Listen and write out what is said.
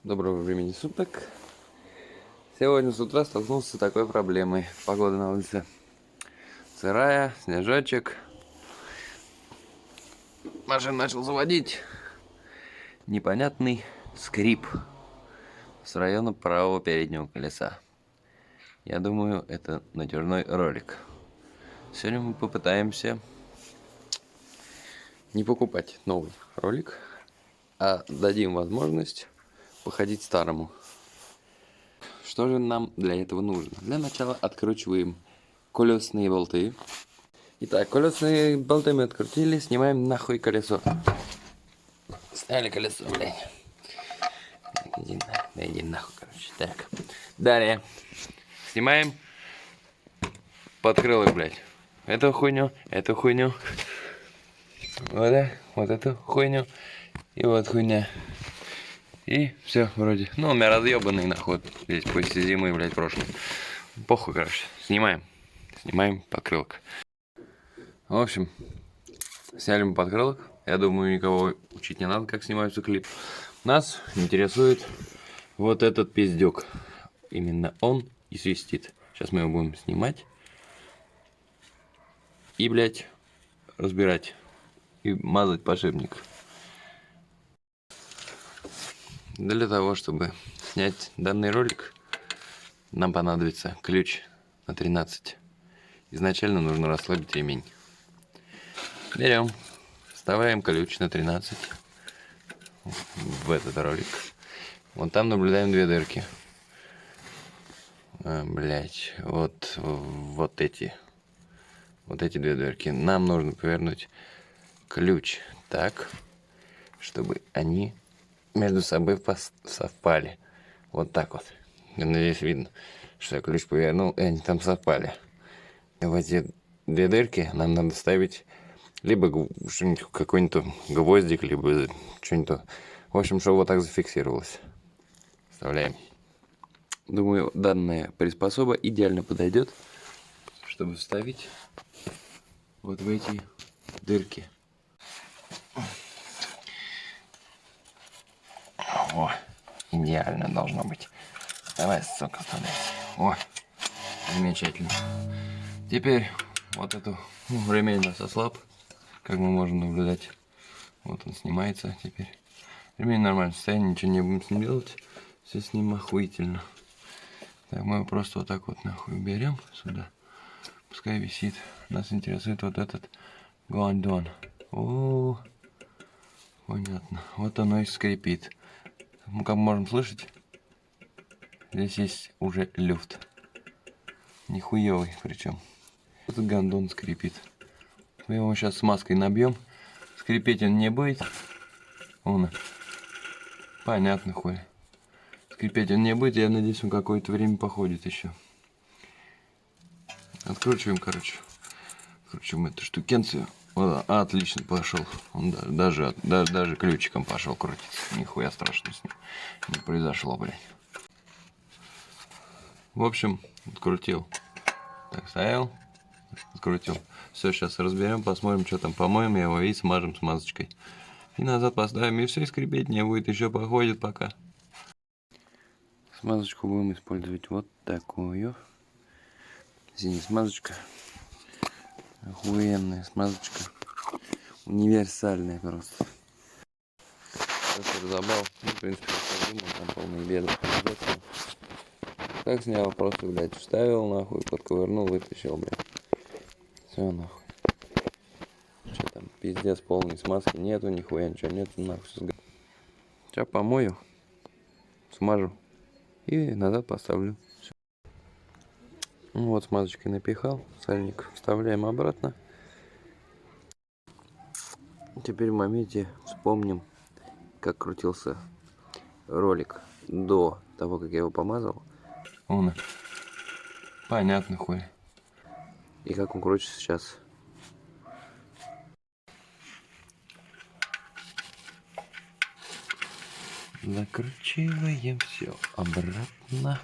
Доброго времени суток. Сегодня с утра столкнулся с такой проблемой. Погода на улице сырая, снежочек. Машину начал заводить. Непонятный скрип с района правого переднего колеса. Я думаю, это натяжной ролик. Сегодня мы попытаемся не покупать новый ролик, а дадим возможность походить старому. Что же нам для этого нужно? Для начала откручиваем колесные болты. Итак, колесные болты мы открутили, снимаем нахуй колесо. Сняли колесо, блядь. Иди нахуй, короче. Так, далее снимаем подкрылок, блядь. Эту хуйню, вот эту хуйню и вот хуйня. И все, вроде. Ну, у меня разъебанный нахуй здесь после зимы, блядь, прошлой. Похуй, короче. Снимаем подкрылок. В общем, сняли мы подкрылок. Я думаю, никого учить не надо, как снимается клип. Нас интересует вот этот пиздюк. Именно он и свистит. Сейчас мы его будем снимать. И, блядь, разбирать. И мазать подшипник. Для того, чтобы снять данный ролик, нам понадобится ключ на 13. Изначально нужно расслабить ремень. Берем, вставляем ключ на 13 в этот ролик. Вот там наблюдаем две дырки. Блять, вот эти две дырки. Нам нужно повернуть ключ так, чтобы они между собой совпали. Вот так вот. Я надеюсь, видно, что я ключ повернул, и они там совпали. И в эти две дырки нам надо ставить либо что-нибудь, какой-нибудь гвоздик, либо что-нибудь. В общем, чтобы вот так зафиксировалось. Вставляем. Думаю, данная приспособа идеально подойдет, чтобы вставить вот в эти дырки. О, идеально должно быть. Давай, сука, вставляйся. О, замечательно. Теперь вот эту ремень нас ослаб, как мы можем наблюдать. Вот он снимается теперь. Ремень в нормальном состоянии, ничего не будем с ним делать. Все с ним охуительно. Так, мы его просто вот так вот нахуй берем сюда. Пускай висит. Нас интересует вот этот гондон. О, понятно. Вот оно и скрипит. Мы как можем слышать, здесь есть уже люфт. Нихуевый причем. Этот гондон скрипит. Мы его сейчас смазкой набьем. Скрипеть он не будет. Вон. Понятно, хуй. Скрипеть он не будет. Я надеюсь, он какое-то время походит еще. Откручиваем, короче. Откручиваем эту штукенцию. Вот, отлично пошел. Он даже ключиком пошел крутиться. Нихуя страшного с ним не произошло, блядь. В общем, открутил. Так, стоял. Открутил. Все, сейчас разберем, посмотрим, что там. Помоем его и смажем смазочкой. И назад поставим, и все, и скрипеть не будет. Еще походит пока. Смазочку будем использовать вот такую. Синяя смазочка. Охуенная смазочка. Универсальная просто. Сейчас разобрал. Ну, в принципе, я думал, там полные беды. Как снял, просто, блядь, вставил нахуй, подковырнул, вытащил, блядь. Все нахуй. Что там, пиздец, полной смазки нету, нихуя ничего нету, нахуй. Сейчас помою, смажу и назад поставлю. Всё. Ну, вот смазочкой напихал, сальник вставляем обратно. Теперь в моменте вспомним, как крутился ролик до того, как я его помазал. Он. Понятно, хуй. И как он крутится сейчас. Закручиваем все обратно.